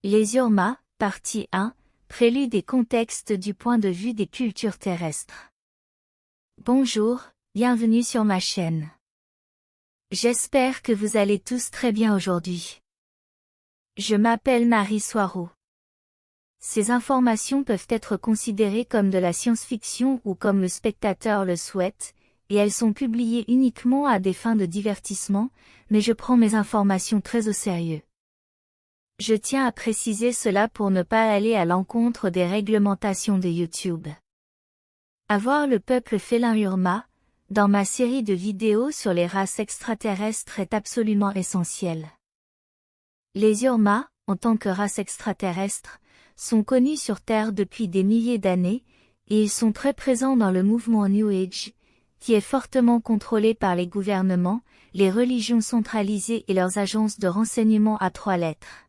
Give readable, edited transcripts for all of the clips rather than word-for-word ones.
Les Yurma, partie 1, prélude et contexte du point de vue des cultures terrestres. Bonjour, bienvenue sur ma chaîne. J'espère que vous allez tous très bien aujourd'hui. Je m'appelle Marie Soireau. Ces informations peuvent être considérées comme de la science-fiction ou comme le spectateur le souhaite, et elles sont publiées uniquement à des fins de divertissement, mais je prends mes informations très au sérieux. Je tiens à préciser cela pour ne pas aller à l'encontre des réglementations de YouTube. Avoir le peuple félin Yurma, dans ma série de vidéos sur les races extraterrestres est absolument essentiel. Les Yurma, en tant que race extraterrestre, sont connus sur Terre depuis des milliers d'années, et ils sont très présents dans le mouvement New Age, qui est fortement contrôlé par les gouvernements, les religions centralisées et leurs agences de renseignement à 3 lettres.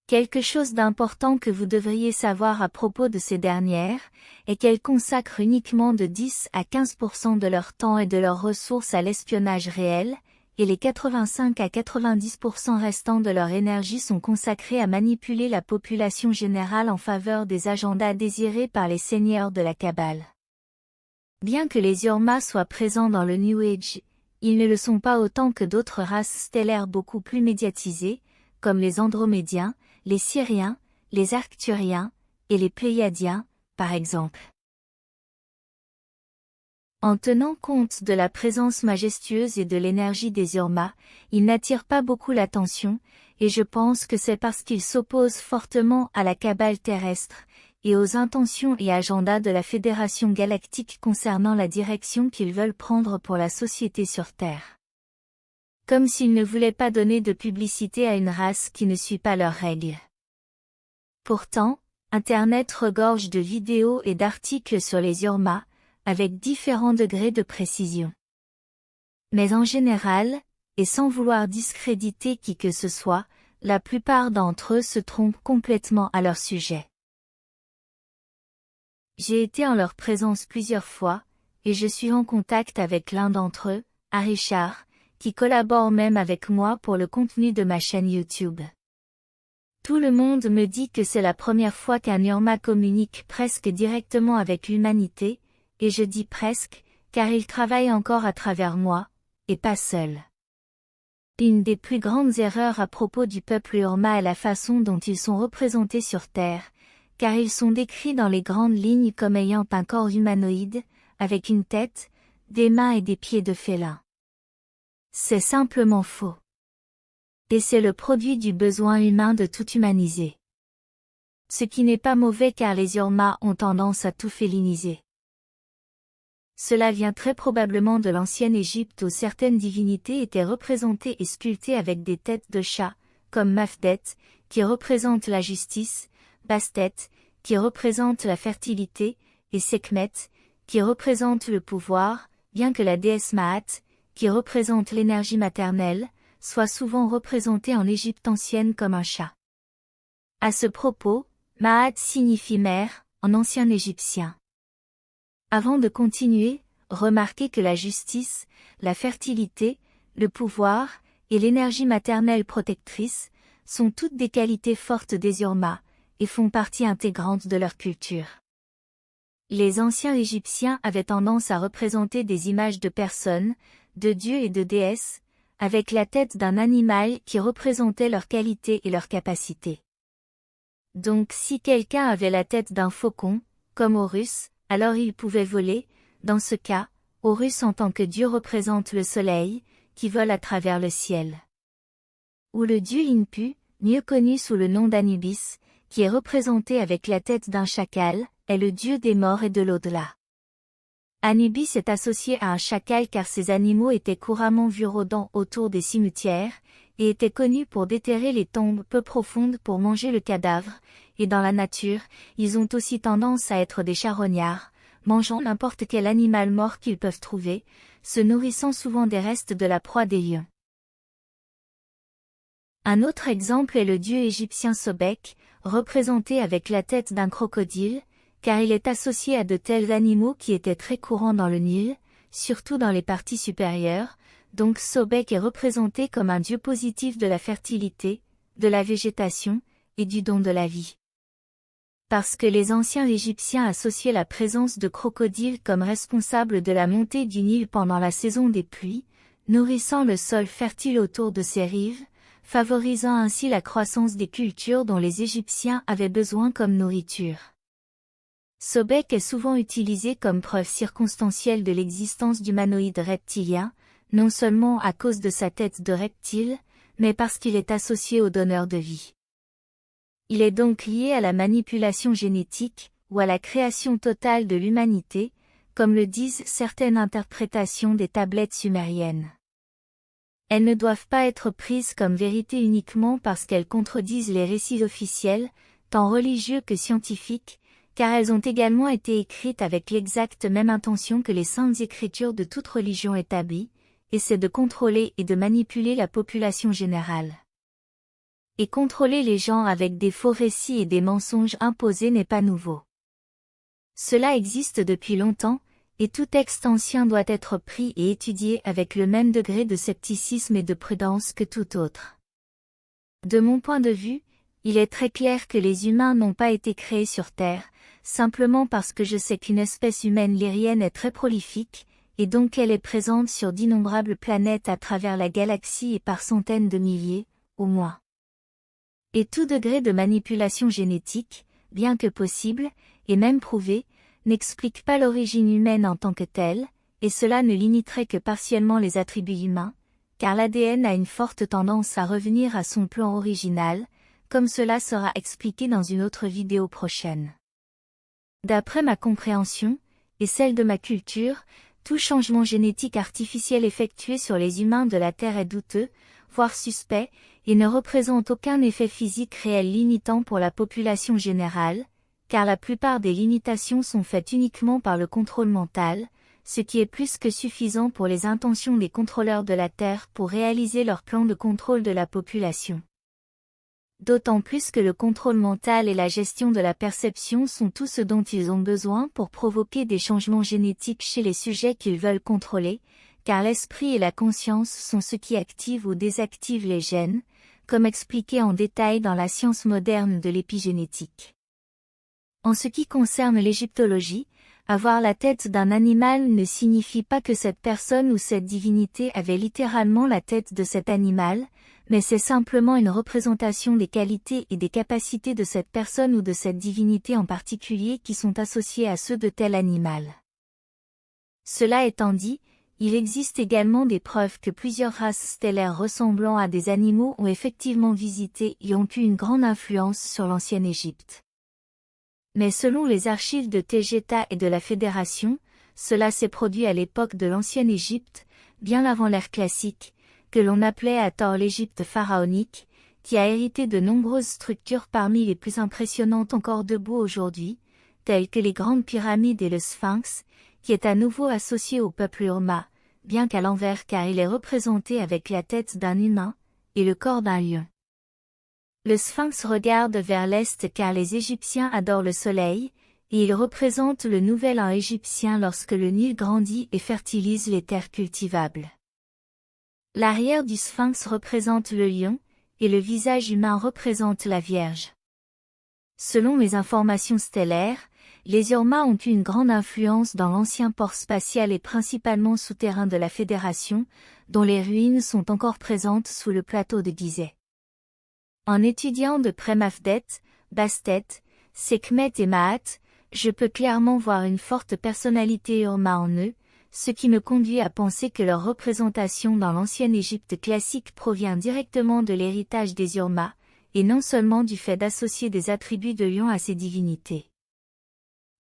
Quelque chose d'important que vous devriez savoir à propos de ces dernières, est qu'elles consacrent uniquement de 10 à 15% de leur temps et de leurs ressources à l'espionnage réel, et les 85 à 90% restants de leur énergie sont consacrés à manipuler la population générale en faveur des agendas désirés par les seigneurs de la Kabbale. Bien que les Yurma soient présents dans le New Age, ils ne le sont pas autant que d'autres races stellaires beaucoup plus médiatisées, comme les Andromédiens, les Syriens, les Arcturiens, et les Pléiadiens, par exemple. En tenant compte de la présence majestueuse et de l'énergie des Yurma, ils n'attirent pas beaucoup l'attention, et je pense que c'est parce qu'ils s'opposent fortement à la Kabbale terrestre, et aux intentions et agendas de la Fédération galactique concernant la direction qu'ils veulent prendre pour la société sur Terre. Comme s'ils ne voulaient pas donner de publicité à une race qui ne suit pas leurs règles. Pourtant, Internet regorge de vidéos et d'articles sur les Yurma, avec différents degrés de précision. Mais en général, et sans vouloir discréditer qui que ce soit, la plupart d'entre eux se trompent complètement à leur sujet. J'ai été en leur présence plusieurs fois, et je suis en contact avec l'un d'entre eux, Richard, qui collabore même avec moi pour le contenu de ma chaîne YouTube. Tout le monde me dit que c'est la première fois qu'un Yurma communique presque directement avec l'humanité, et je dis presque, car il travaille encore à travers moi, et pas seul. Une des plus grandes erreurs à propos du peuple Yurma est la façon dont ils sont représentés sur Terre, car ils sont décrits dans les grandes lignes comme ayant un corps humanoïde, avec une tête, des mains et des pieds de félin. C'est simplement faux. Et c'est le produit du besoin humain de tout humaniser. Ce qui n'est pas mauvais car les Yurma ont tendance à tout féliniser. Cela vient très probablement de l'ancienne Égypte où certaines divinités étaient représentées et sculptées avec des têtes de chat, comme Mafdet, qui représente la justice, Bastet, qui représente la fertilité, et Sekhmet, qui représente le pouvoir, bien que la déesse Maat, qui représente l'énergie maternelle, soit souvent représentée en Égypte ancienne comme un chat. À ce propos, Maat signifie mère, en ancien égyptien. Avant de continuer, remarquez que la justice, la fertilité, le pouvoir, et l'énergie maternelle protectrice, sont toutes des qualités fortes des Yurma, et font partie intégrante de leur culture. Les anciens Égyptiens avaient tendance à représenter des images de personnes, de dieux et de déesses, avec la tête d'un animal qui représentait leurs qualités et leurs capacités. Donc si quelqu'un avait la tête d'un faucon, comme Horus, alors il pouvait voler. Dans ce cas, Horus en tant que dieu représente le soleil, qui vole à travers le ciel. Ou le dieu Inpu, mieux connu sous le nom d'Anubis, qui est représenté avec la tête d'un chacal, est le dieu des morts et de l'au-delà. Anubis est associé à un chacal car ces animaux étaient couramment vus rôdant autour des cimetières, et étaient connus pour déterrer les tombes peu profondes pour manger le cadavre, et dans la nature, ils ont aussi tendance à être des charognards, mangeant n'importe quel animal mort qu'ils peuvent trouver, se nourrissant souvent des restes de la proie des lions. Un autre exemple est le dieu égyptien Sobek, représenté avec la tête d'un crocodile, car il est associé à de tels animaux qui étaient très courants dans le Nil, surtout dans les parties supérieures, donc Sobek est représenté comme un dieu positif de la fertilité, de la végétation, et du don de la vie. Parce que les anciens Égyptiens associaient la présence de crocodiles comme responsable de la montée du Nil pendant la saison des pluies, nourrissant le sol fertile autour de ses rives, favorisant ainsi la croissance des cultures dont les Égyptiens avaient besoin comme nourriture. Sobek est souvent utilisé comme preuve circonstancielle de l'existence d'humanoïdes reptiliens, non seulement à cause de sa tête de reptile, mais parce qu'il est associé au donneur de vie. Il est donc lié à la manipulation génétique, ou à la création totale de l'humanité, comme le disent certaines interprétations des tablettes sumériennes. Elles ne doivent pas être prises comme vérité uniquement parce qu'elles contredisent les récits officiels, tant religieux que scientifiques, car elles ont également été écrites avec l'exacte même intention que les saintes écritures de toute religion établie, et c'est de contrôler et de manipuler la population générale. Et contrôler les gens avec des faux récits et des mensonges imposés n'est pas nouveau. Cela existe depuis longtemps, et tout texte ancien doit être pris et étudié avec le même degré de scepticisme et de prudence que tout autre. De mon point de vue, il est très clair que les humains n'ont pas été créés sur Terre, simplement parce que je sais qu'une espèce humaine lyrienne est très prolifique, et donc elle est présente sur d'innombrables planètes à travers la galaxie et par centaines de milliers, au moins. Et tout degré de manipulation génétique, bien que possible, et même prouvé, n'explique pas l'origine humaine en tant que telle, et cela ne limiterait que partiellement les attributs humains, car l'ADN a une forte tendance à revenir à son plan original, comme cela sera expliqué dans une autre vidéo prochaine. D'après ma compréhension, et celle de ma culture, tout changement génétique artificiel effectué sur les humains de la Terre est douteux, voire suspect, et ne représente aucun effet physique réel limitant pour la population générale, car la plupart des limitations sont faites uniquement par le contrôle mental, ce qui est plus que suffisant pour les intentions des contrôleurs de la Terre pour réaliser leur plan de contrôle de la population. D'autant plus que le contrôle mental et la gestion de la perception sont tout ce dont ils ont besoin pour provoquer des changements génétiques chez les sujets qu'ils veulent contrôler, car l'esprit et la conscience sont ce qui activent ou désactivent les gènes, comme expliqué en détail dans la science moderne de l'épigénétique. En ce qui concerne l'égyptologie, avoir la tête d'un animal ne signifie pas que cette personne ou cette divinité avait littéralement la tête de cet animal, mais c'est simplement une représentation des qualités et des capacités de cette personne ou de cette divinité en particulier qui sont associées à ceux de tel animal. Cela étant dit, il existe également des preuves que plusieurs races stellaires ressemblant à des animaux ont effectivement visité et ont eu une grande influence sur l'ancienne Égypte. Mais selon les archives de Tegeta et de la Fédération, cela s'est produit à l'époque de l'ancienne Égypte, bien avant l'ère classique, que l'on appelait à tort l'Égypte pharaonique, qui a hérité de nombreuses structures parmi les plus impressionnantes encore debout aujourd'hui, telles que les grandes pyramides et le Sphinx, qui est à nouveau associé au peuple Urma, bien qu'à l'envers car il est représenté avec la tête d'un humain, et le corps d'un lion. Le Sphinx regarde vers l'est car les Égyptiens adorent le soleil, et il représente le nouvel an égyptien lorsque le Nil grandit et fertilise les terres cultivables. L'arrière du Sphinx représente le lion, et le visage humain représente la Vierge. Selon les informations stellaires, les Urma ont eu une grande influence dans l'ancien port spatial et principalement souterrain de la Fédération, dont les ruines sont encore présentes sous le plateau de Gizeh. En étudiant de près Mafdet, Bastet, Sekhmet et Maat, je peux clairement voir une forte personnalité Urma en eux, ce qui me conduit à penser que leur représentation dans l'ancienne Égypte classique provient directement de l'héritage des Urma, et non seulement du fait d'associer des attributs de lion à ces divinités.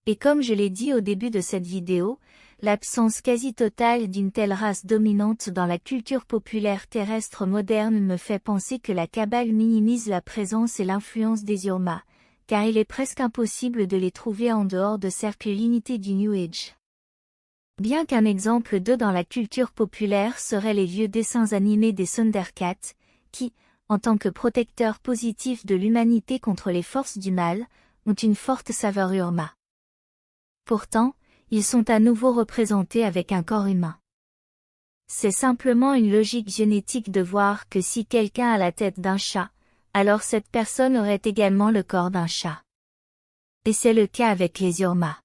Et comme je l'ai dit au début de cette vidéo, l'absence quasi totale d'une telle race dominante dans la culture populaire terrestre moderne me fait penser que la Kabbale minimise la présence et l'influence des Urma, car il est presque impossible de les trouver en dehors de cercles limités du New Age. Bien qu'un exemple d'eux dans la culture populaire seraient les vieux dessins animés des Thundercats, qui, en tant que protecteurs positifs de l'humanité contre les forces du mal, ont une forte saveur Urma. Pourtant, ils sont à nouveau représentés avec un corps humain. C'est simplement une logique génétique de voir que si quelqu'un a la tête d'un chat, alors cette personne aurait également le corps d'un chat. Et c'est le cas avec les urmas.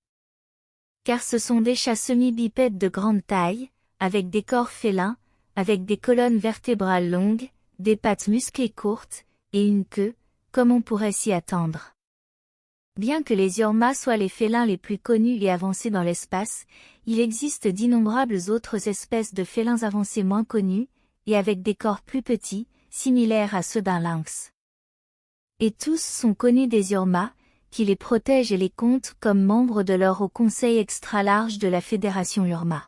Car ce sont des chats semi-bipèdes de grande taille, avec des corps félins, avec des colonnes vertébrales longues, des pattes musclées courtes, et une queue, comme on pourrait s'y attendre. Bien que les urmas soient les félins les plus connus et avancés dans l'espace, il existe d'innombrables autres espèces de félins avancés moins connus, et avec des corps plus petits, similaires à ceux d'un lynx. Et tous sont connus des urmas, qui les protègent et les comptent comme membres de leur haut conseil extra-large de la Fédération Urma.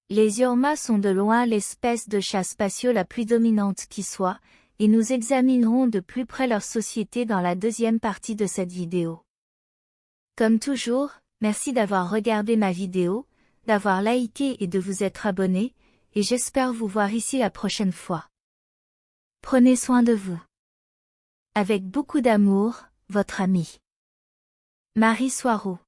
Les urmas sont de loin l'espèce de chats spatiaux la plus dominante qui soit, et nous examinerons de plus près leur société dans la deuxième partie de cette vidéo. Comme toujours, merci d'avoir regardé ma vidéo, d'avoir liké et de vous être abonné, et j'espère vous voir ici la prochaine fois. Prenez soin de vous. Avec beaucoup d'amour, votre amie Marie Soireau.